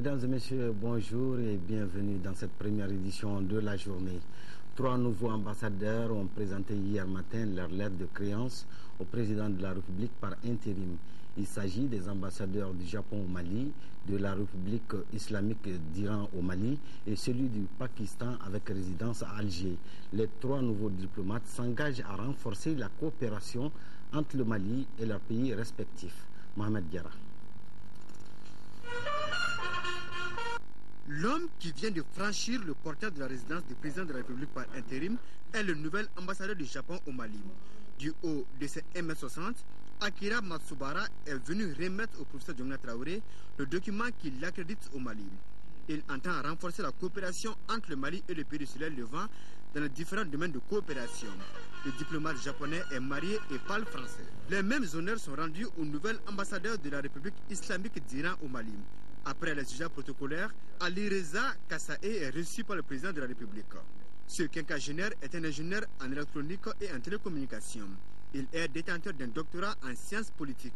Mesdames et messieurs, bonjour et bienvenue dans cette première édition de la journée. 3 nouveaux ambassadeurs ont présenté hier matin leur lettre de créance au président de la République par intérim. Il s'agit des ambassadeurs du Japon au Mali, de la République islamique d'Iran au Mali et celui du Pakistan avec résidence à Alger. Les 3 nouveaux diplomates s'engagent à renforcer la coopération entre le Mali et leurs pays respectifs. Mohamed Diarra. L'homme qui vient de franchir le portail de la résidence du président de la République par intérim est le nouvel ambassadeur du Japon au Mali. Du haut de ses 1m60, Akira Matsubara est venu remettre au professeur Djongna Traoré le document qui l'accrédite au Mali. Il entend renforcer la coopération entre le Mali et le pays du Soleil Levant dans les différents domaines de coopération. Le diplomate japonais est marié et parle français. Les mêmes honneurs sont rendus au nouvel ambassadeur de la République islamique d'Iran au Mali. Après les sujets protocolaires, Ali Reza Kassae est reçu par le président de la République. Ce quinquagénaire est un ingénieur en électronique et en télécommunication. Il est détenteur d'un doctorat en sciences politiques,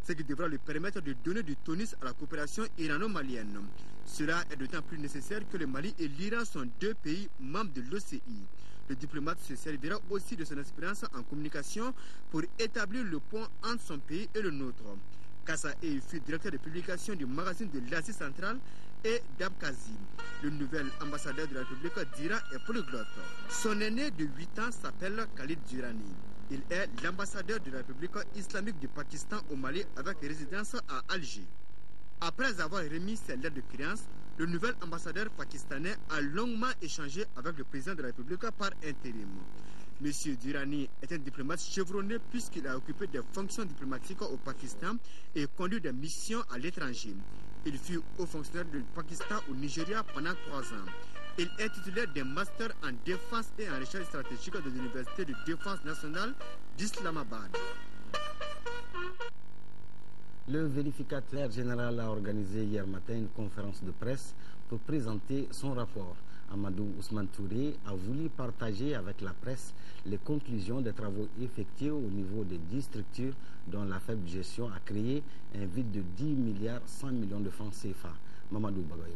ce qui devra lui permettre de donner du tonus à la coopération irano-malienne. Cela est d'autant plus nécessaire que le Mali et l'Iran sont 2 pays membres de l'OCI. Le diplomate se servira aussi de son expérience en communication pour établir le pont entre son pays et le nôtre. Kassae fut directeur de publication du magazine de l'Asie centrale et d'Abkhazie. Le nouvel ambassadeur de la République d'Iran est polyglotte. Son aîné de 8 ans s'appelle Khalid Durrani. Il est l'ambassadeur de la République islamique du Pakistan au Mali avec résidence à Alger. Après avoir remis ses lettres de créance, le nouvel ambassadeur pakistanais a longuement échangé avec le président de la République par intérim. M. Durrani est un diplomate chevronné puisqu'il a occupé des fonctions diplomatiques au Pakistan et conduit des missions à l'étranger. Il fut haut fonctionnaire du Pakistan au Nigeria pendant 3 ans. Il est titulaire d'un master en défense et en recherche stratégique de l'Université de défense nationale d'Islamabad. Le vérificateur général a organisé hier matin une conférence de presse pour présenter son rapport. Amadou Ousmane Touré a voulu partager avec la presse les conclusions des travaux effectués au niveau des 10 structures dont la faible gestion a créé un vide de 10 milliards 100 millions de francs CFA. Mamadou Bagayoui.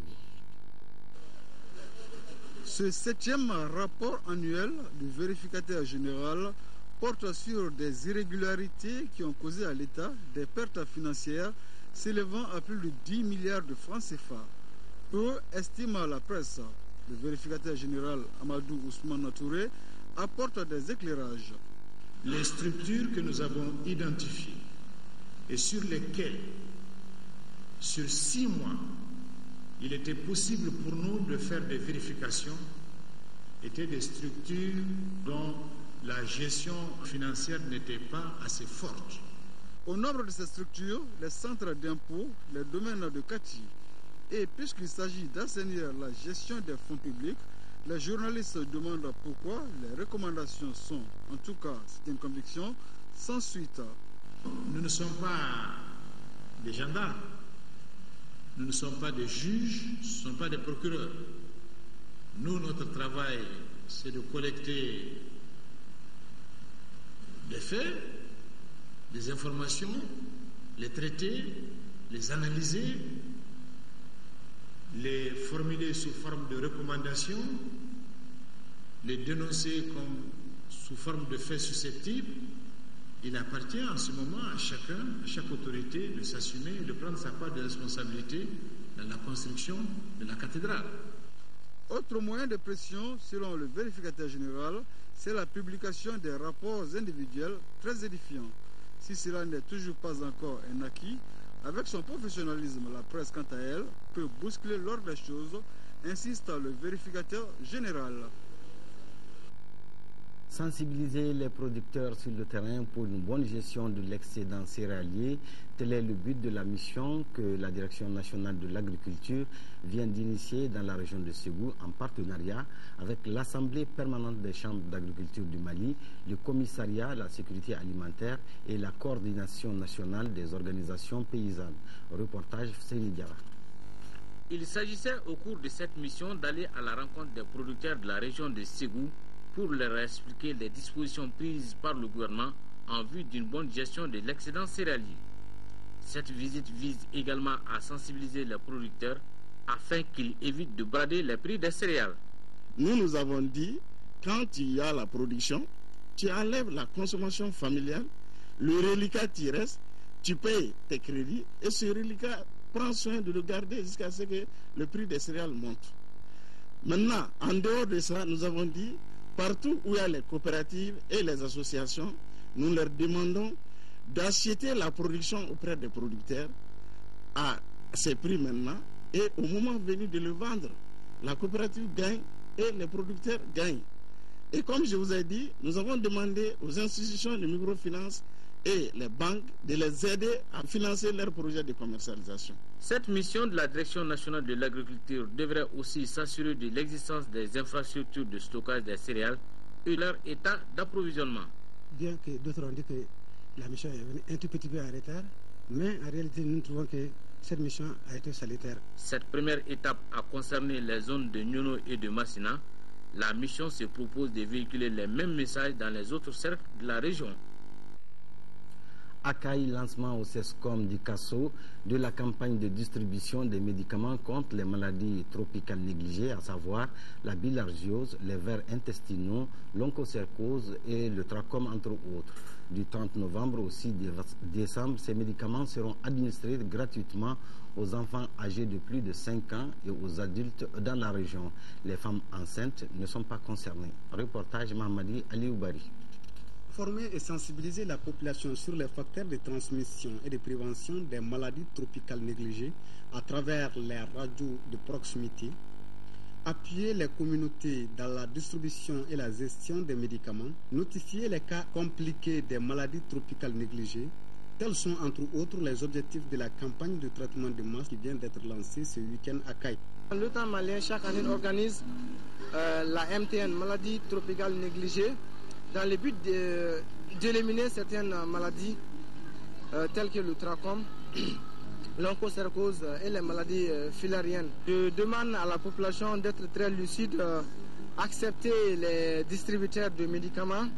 Ce 7e rapport annuel du vérificateur général porte sur des irrégularités qui ont causé à l'État des pertes financières s'élevant à plus de 10 milliards de francs CFA. Peu estime la presse. Le vérificateur général Amadou Ousmane Touré apporte des éclairages. Les structures que nous avons identifiées et sur lesquelles, sur 6 mois, il était possible pour nous de faire des vérifications, étaient des structures dont la gestion financière n'était pas assez forte. Au nombre de ces structures, les centres d'impôts, les domaines de Kati. Et puisqu'il s'agit d'assainir la gestion des fonds publics, les journalistes demandent pourquoi les recommandations sont, en tout cas c'est une conviction, sans suite. Nous ne sommes pas des gendarmes, nous ne sommes pas des juges, nous ne sommes pas des procureurs. Nous, notre travail, c'est de collecter des faits, des informations, les traiter, les analyser, les formuler sous forme de recommandations, les dénoncer comme sous forme de faits susceptibles. Il appartient en ce moment à chacun, à chaque autorité de s'assumer et de prendre sa part de responsabilité dans la construction de la cathédrale. Autre moyen de pression, selon le vérificateur général, c'est la publication des rapports individuels très édifiants. Si cela n'est toujours pas encore un acquis, avec son professionnalisme, la presse, quant à elle, peut bousculer l'ordre des choses, insiste le vérificateur général. Sensibiliser les producteurs sur le terrain pour une bonne gestion de l'excédent céréalier, tel est le but de la mission que la Direction nationale de l'agriculture vient d'initier dans la région de Ségou en partenariat avec l'Assemblée permanente des chambres d'agriculture du Mali, le commissariat à la sécurité alimentaire et la coordination nationale des organisations paysannes. Reportage Seyni Diarra. Il s'agissait au cours de cette mission d'aller à la rencontre des producteurs de la région de Ségou pour leur expliquer les dispositions prises par le gouvernement en vue d'une bonne gestion de l'excédent céréalier. Cette visite vise également à sensibiliser les producteurs afin qu'ils évitent de brader les prix des céréales. Nous avons dit, quand il y a la production, tu enlèves la consommation familiale, le reliquat qui reste, tu payes tes crédits et ce reliquat prend soin de le garder jusqu'à ce que le prix des céréales monte. Maintenant, en dehors de ça, nous avons dit, partout où il y a les coopératives et les associations, nous leur demandons d'acheter la production auprès des producteurs à ces prix maintenant et au moment venu de le vendre, la coopérative gagne et les producteurs gagnent. Et comme je vous ai dit, nous avons demandé aux institutions de microfinance et les banques de les aider à financer leurs projets de commercialisation. Cette mission de la Direction nationale de l'agriculture devrait aussi s'assurer de l'existence des infrastructures de stockage des céréales et leur état d'approvisionnement. Bien que d'autres ont dit que la mission est venue un tout petit peu en retard, mais en réalité nous trouvons que cette mission a été salutaire. Cette première étape a concerné les zones de Nyono et de Massina. La mission se propose de véhiculer les mêmes messages dans les autres cercles de la région. Akai, lancement au CESCOM du CASO de la campagne de distribution des médicaments contre les maladies tropicales négligées, à savoir la bilharziose, les vers intestinaux, l'onchocercose et le trachome, entre autres. Du 30 novembre au 6 décembre, ces médicaments seront administrés gratuitement aux enfants âgés de plus de 5 ans et aux adultes dans la région. Les femmes enceintes ne sont pas concernées. Reportage Mamadi Alioubari. Former et sensibiliser la population sur les facteurs de transmission et de prévention des maladies tropicales négligées à travers les radios de proximité, appuyer les communautés dans la distribution et la gestion des médicaments, notifier les cas compliqués des maladies tropicales négligées, tels sont entre autres les objectifs de la campagne de traitement de masse qui vient d'être lancée ce week-end à Caille. L'État malien chaque année organise la MTN, maladie tropicale négligée, dans le but d'éliminer certaines maladies telles que le trachome, l'onchocercose et les maladies filariennes. Je demande à la population d'être très lucide, accepter les distributeurs de médicaments.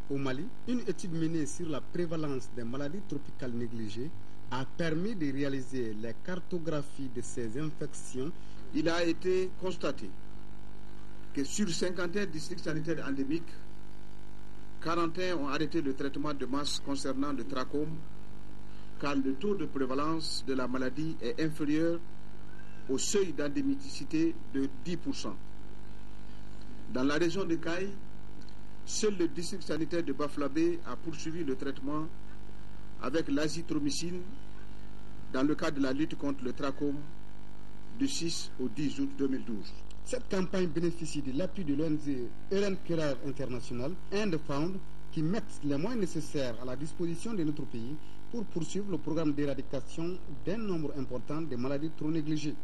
Au Mali, une étude menée sur la prévalence des maladies tropicales négligées a permis de réaliser les cartographies de ces infections. Il a été constaté que sur 51 districts sanitaires endémiques, 41 ont arrêté le traitement de masse concernant le trachome, car le taux de prévalence de la maladie est inférieur au seuil d'endémicité de 10%. Dans la région de Caille, seul le district sanitaire de Baflabé a poursuivi le traitement avec l'azithromycine dans le cadre de la lutte contre le trachome du 6 au 10 août 2012. Cette campagne bénéficie de l'appui de l'ONG Ellen Keller International and Found qui mettent les moyens nécessaires à la disposition de notre pays pour poursuivre le programme d'éradication d'un nombre important de maladies trop négligées.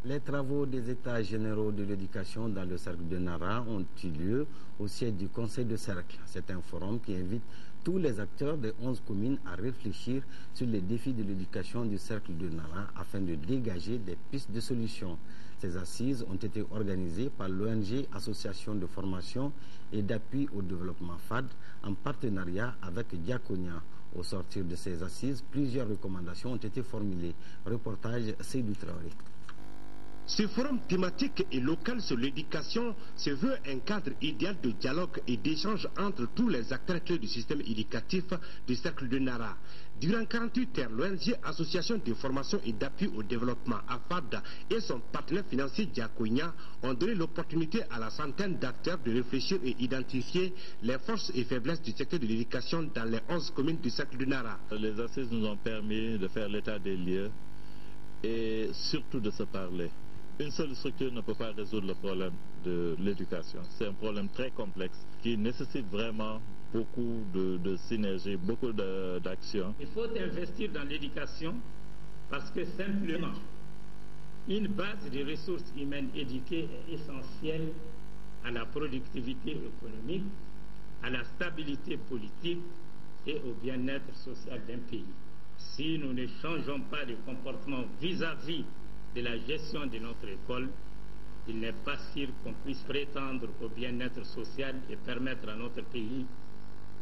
Les travaux des États généraux de l'éducation dans le cercle de Nara ont eu lieu au siège du Conseil de cercle. C'est un forum qui invite tous les acteurs des 11 communes à réfléchir sur les défis de l'éducation du cercle de Nara afin de dégager des pistes de solutions. Ces assises ont été organisées par l'ONG Association de formation et d'appui au développement FAD en partenariat avec Diaconia. Au sortir de ces assises, plusieurs recommandations ont été formulées. Reportage Seydou Traoré. Ce forum thématique et local sur l'éducation se veut un cadre idéal de dialogue et d'échange entre tous les acteurs clés du système éducatif du cercle de Nara. Durant 48 heures, l'ONG Association de formation et d'appui au développement AFAD et son partenaire financier Diaconia ont donné l'opportunité à la centaine d'acteurs de réfléchir et identifier les forces et faiblesses du secteur de l'éducation dans les 11 communes du cercle de Nara. Les assises nous ont permis de faire l'état des lieux et surtout de se parler. Une seule structure ne peut pas résoudre le problème de l'éducation. C'est un problème très complexe qui nécessite vraiment beaucoup de synergie, beaucoup d'action. Il faut investir dans l'éducation parce que simplement, une base de ressources humaines éduquées est essentielle à la productivité économique, à la stabilité politique et au bien-être social d'un pays. Si nous ne changeons pas de comportement vis-à-vis de la gestion de notre école, il n'est pas sûr qu'on puisse prétendre au bien-être social et permettre à notre pays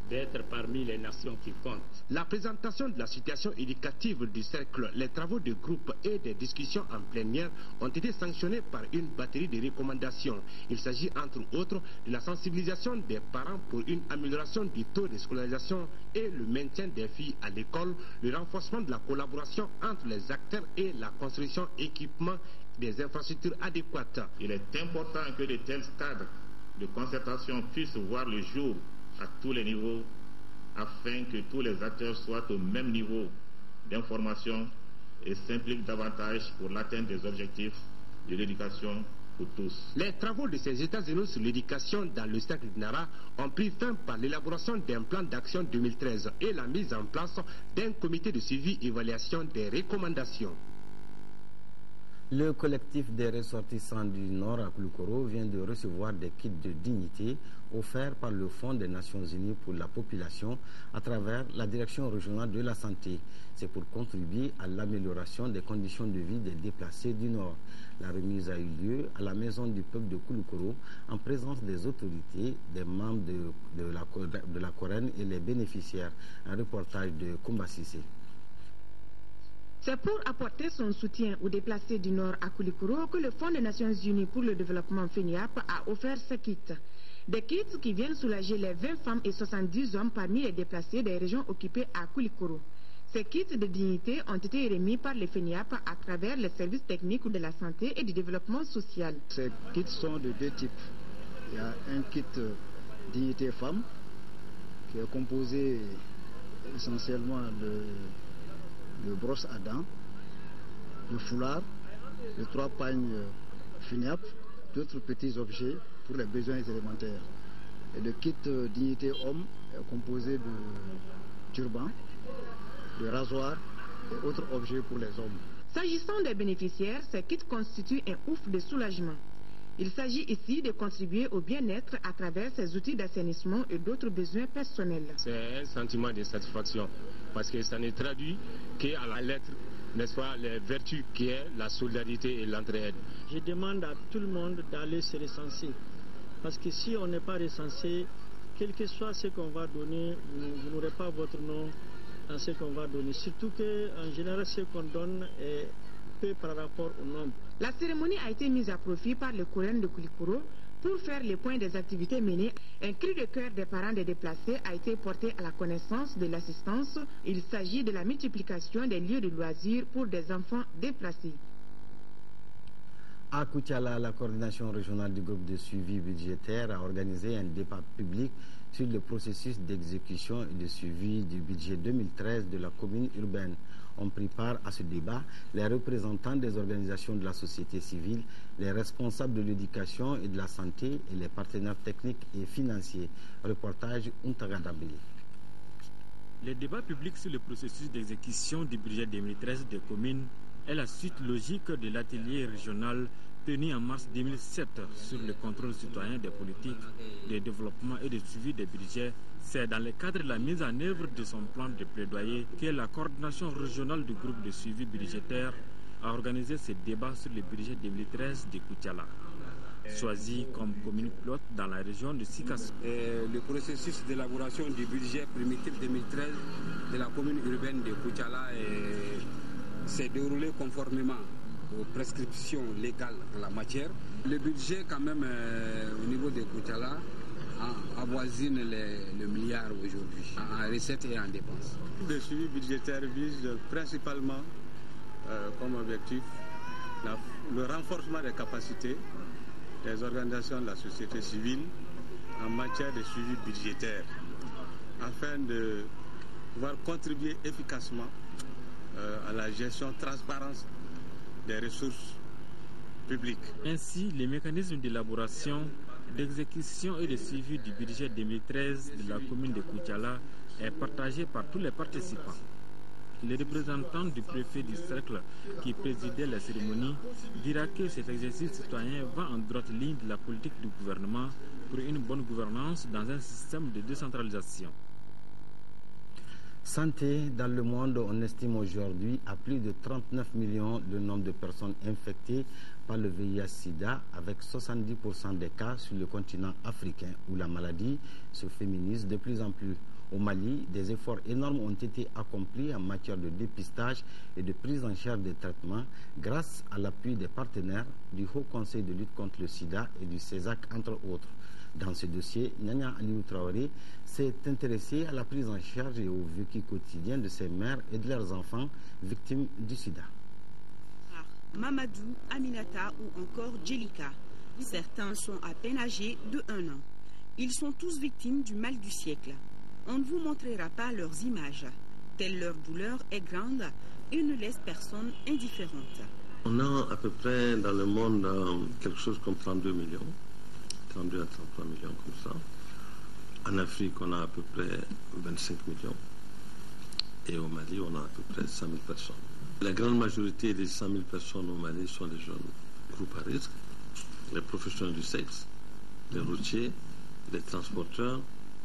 d'être parmi les nations qui comptent. La présentation de la situation éducative du cercle, les travaux de groupe et des discussions en plénière ont été sanctionnés par une batterie de recommandations. Il s'agit entre autres de la sensibilisation des parents pour une amélioration du taux de scolarisation et le maintien des filles à l'école, le renforcement de la collaboration entre les acteurs et la construction équipement des infrastructures adéquates. Il est important que de tels cadres de concertation puissent voir le jour à tous les niveaux afin que tous les acteurs soient au même niveau d'information et s'impliquent davantage pour l'atteinte des objectifs de l'éducation pour tous. Les travaux de ces États-Unis sur l'éducation dans le cercle de Nara ont pris fin par l'élaboration d'un plan d'action 2013 et la mise en place d'un comité de suivi et évaluation des recommandations. Le collectif des ressortissants du Nord à Koulikoro vient de recevoir des kits de dignité offerts par le Fonds des Nations Unies pour la population à travers la Direction régionale de la santé. C'est pour contribuer à l'amélioration des conditions de vie des déplacés du Nord. La remise a eu lieu à la Maison du Peuple de Koulikoro en présence des autorités, des membres de la Corène et les bénéficiaires. Un reportage de Koumba Sissé. C'est pour apporter son soutien aux déplacés du Nord à Koulikoro que le Fonds des Nations Unies pour le développement FENIAP a offert ces kits. Des kits qui viennent soulager les 20 femmes et 70 hommes parmi les déplacés des régions occupées à Koulikoro. Ces kits de dignité ont été remis par le FENIAP à travers les services techniques de la santé et du développement social. Ces kits sont de deux types. Il y a un kit dignité femme qui est composé essentiellement de brosse à dents, de foulard, de 3 pagnes FENIAP, d'autres petits objets pour les besoins élémentaires. Et le kit dignité homme est composé de turbans, de rasoirs et autres objets pour les hommes. S'agissant des bénéficiaires, ces kits constituent un ouf de soulagement. Il s'agit ici de contribuer au bien-être à travers ces outils d'assainissement et d'autres besoins personnels. C'est un sentiment de satisfaction parce que ça ne traduit qu'à la lettre, n'est-ce pas, les vertus qui est la solidarité et l'entraide. Je demande à tout le monde d'aller se recenser parce que si on n'est pas recensé, quel que soit ce qu'on va donner, vous n'aurez pas votre nom dans ce qu'on va donner. Surtout qu'en général, ce qu'on donne est peu par rapport au nombre. La cérémonie a été mise à profit par le Coran de Koulikoro pour faire le point des activités menées. Un cri de cœur des parents des déplacés a été porté à la connaissance de l'assistance. Il s'agit de la multiplication des lieux de loisirs pour des enfants déplacés. À Koutiala, la coordination régionale du groupe de suivi budgétaire a organisé un débat public sur le processus d'exécution et de suivi du budget 2013 de la commune urbaine. Ont pris part à ce débat les représentants des organisations de la société civile, les responsables de l'éducation et de la santé et les partenaires techniques et financiers. Reportage Untagadabili. Le débat public sur le processus d'exécution du budget 2013 des communes est la suite logique de l'atelier régional tenu en mars 2007 sur le contrôle citoyen des politiques de développement et de suivi des budgets. C'est dans le cadre de la mise en œuvre de son plan de plaidoyer que la coordination régionale du groupe de suivi budgétaire a organisé ce débat sur le budget 2013 de Koutiala, choisi comme commune pilote dans la région de Sikasso. Le processus d'élaboration du budget primitif 2013 de la commune urbaine de Koutiala s'est déroulé conformément aux prescriptions légales en la matière. Le budget quand même au niveau de Koutiala avoisine le milliard aujourd'hui en recettes et en dépenses. Le suivi budgétaire vise principalement comme objectif le renforcement des capacités des organisations de la société civile en matière de suivi budgétaire afin de pouvoir contribuer efficacement à la gestion transparente des ressources publiques. Ainsi, les mécanismes d'élaboration, d'exécution et de suivi du budget 2013 de la commune de Koutiala est partagé par tous les participants. Le représentant du préfet du cercle qui présidait la cérémonie dira que cet exercice citoyen va en droite ligne de la politique du gouvernement pour une bonne gouvernance dans un système de décentralisation. Santé, dans le monde, on estime aujourd'hui à plus de 39 millions le nombre de personnes infectées par le VIH-Sida, avec 70% des cas sur le continent africain où la maladie se féminise de plus en plus. Au Mali, des efforts énormes ont été accomplis en matière de dépistage et de prise en charge des traitements grâce à l'appui des partenaires du Haut Conseil de lutte contre le sida et du CESAC, entre autres. Dans ce dossier, Nyanya Aliou Traoré s'est intéressé à la prise en charge et au vécu quotidien de ces mères et de leurs enfants victimes du sida. Mamadou, Aminata ou encore Djelika. Certains sont à peine âgés de 1 an. Ils sont tous victimes du mal du siècle. On ne vous montrera pas leurs images. Telle leur douleur est grande et ne laisse personne indifférente. On a à peu près dans le monde quelque chose comme 32 millions. 32 à 33 millions comme ça. En Afrique, on a à peu près 25 millions. Et au Mali, on a à peu près 100 000 personnes. La grande majorité des 100 000 personnes au Mali sont des jeunes groupes à risque, les professionnels du sexe, les routiers, les transporteurs,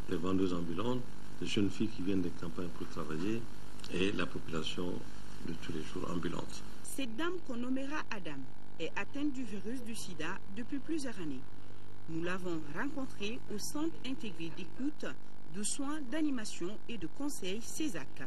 les vendeuses ambulantes, les jeunes filles qui viennent des campagnes pour travailler et la population de tous les jours ambulante. Cette dame qu'on nommera Adam est atteinte du virus du sida depuis plusieurs années. Nous l'avons rencontrée au centre intégré d'écoute, de soins, d'animation et de conseil CESAC.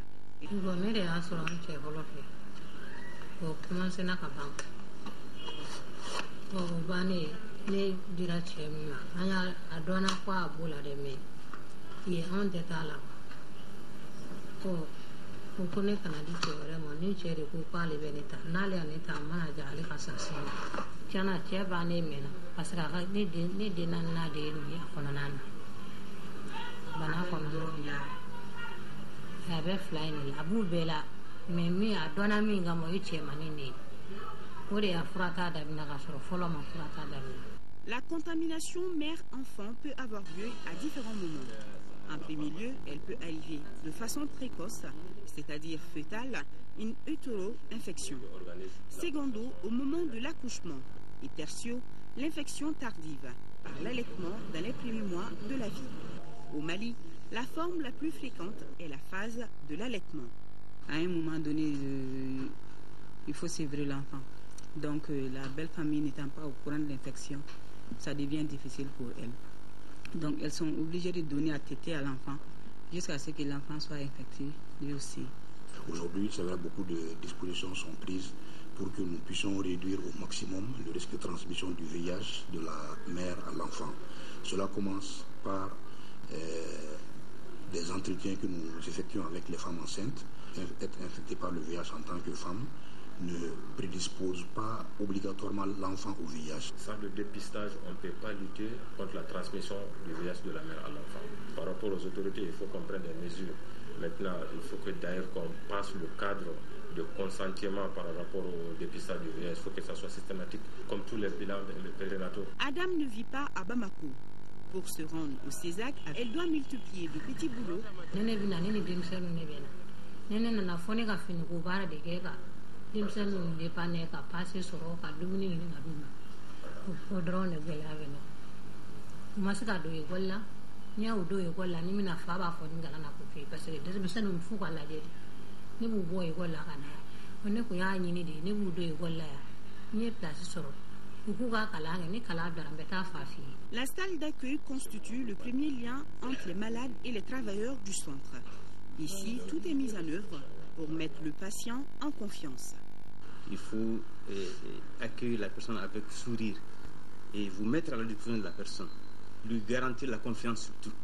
La contamination mère-enfant peut avoir lieu à différents moments. En premier lieu, elle peut arriver de façon précoce, c'est-à-dire fœtale, une hétéro-infection. Secondo, au moment de l'accouchement. Et tertio, l'infection tardive, par l'allaitement dans les premiers mois de la vie. Au Mali, la forme la plus fréquente est la phase de l'allaitement. À un moment donné, il faut sévrer l'enfant. Donc la belle famille n'étant pas au courant de l'infection, ça devient difficile pour elles. Donc elles sont obligées de donner à téter à l'enfant jusqu'à ce que l'enfant soit infecté lui aussi. Aujourd'hui, c'est vrai, beaucoup de dispositions sont prises pour que nous puissions réduire au maximum le risque de transmission du VIH de la mère à l'enfant. Cela commence par des entretiens que nous effectuons avec les femmes enceintes. Être infectée par le VIH en tant que femme ne prédispose pas obligatoirement l'enfant au VIH. Sans le dépistage, on ne peut pas lutter contre la transmission du VIH de la mère à l'enfant. Par rapport aux autorités, il faut qu'on prenne des mesures. Maintenant, il faut que d'ailleurs qu'on passe le cadre de consentement par rapport au dépistage du VIH. Il faut que ça soit systématique, comme tous les bilans et les périnataux. Adam ne vit pas à Bamako. Pour se rendre au CESAC, elle doit multiplier de petits boulots. La salle d'accueil constitue le premier lien entre les malades et les travailleurs du centre. Ici, tout est mis en œuvre pour mettre le patient en confiance. Il faut accueillir la personne avec sourire et vous mettre à la disposition de la personne, lui garantir la confiance surtout,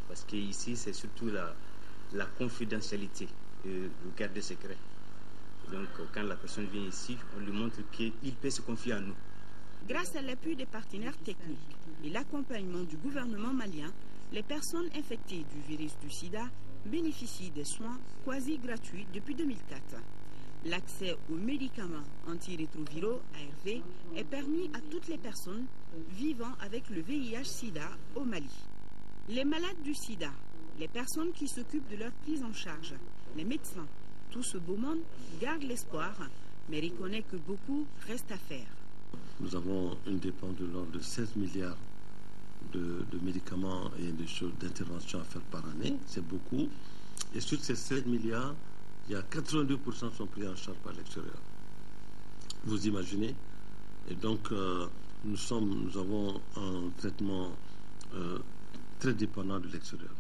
parce qu'ici c'est surtout la confidentialité, le garder secret. Donc quand la personne vient ici, on lui montre qu'il peut se confier à nous. Grâce à l'appui des partenaires techniques et l'accompagnement du gouvernement malien, les personnes infectées du virus du sida bénéficient des soins quasi gratuits depuis 2004. L'accès aux médicaments antirétroviraux ARV est permis à toutes les personnes vivant avec le VIH-Sida au Mali. Les malades du sida, les personnes qui s'occupent de leur prise en charge, les médecins, tout ce beau monde garde l'espoir, mais reconnaît que beaucoup reste à faire. Nous avons une dépense de l'ordre de 16 milliards de médicaments et de choses d'intervention à faire par année. C'est beaucoup. Et sur ces 16 milliards, il y a 82% sont pris en charge par l'extérieur. Vous imaginez Et donc, nous avons un traitement très dépendant de l'extérieur.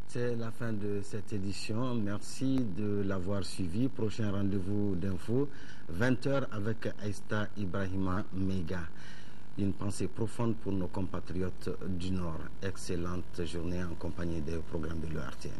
C'est la fin de cette édition. Merci de l'avoir suivi. Prochain rendez-vous d'info, 20h avec Aïsta Ibrahima Mega. Une pensée profonde pour nos compatriotes du Nord. Excellente journée en compagnie des programmes de l'ERTN.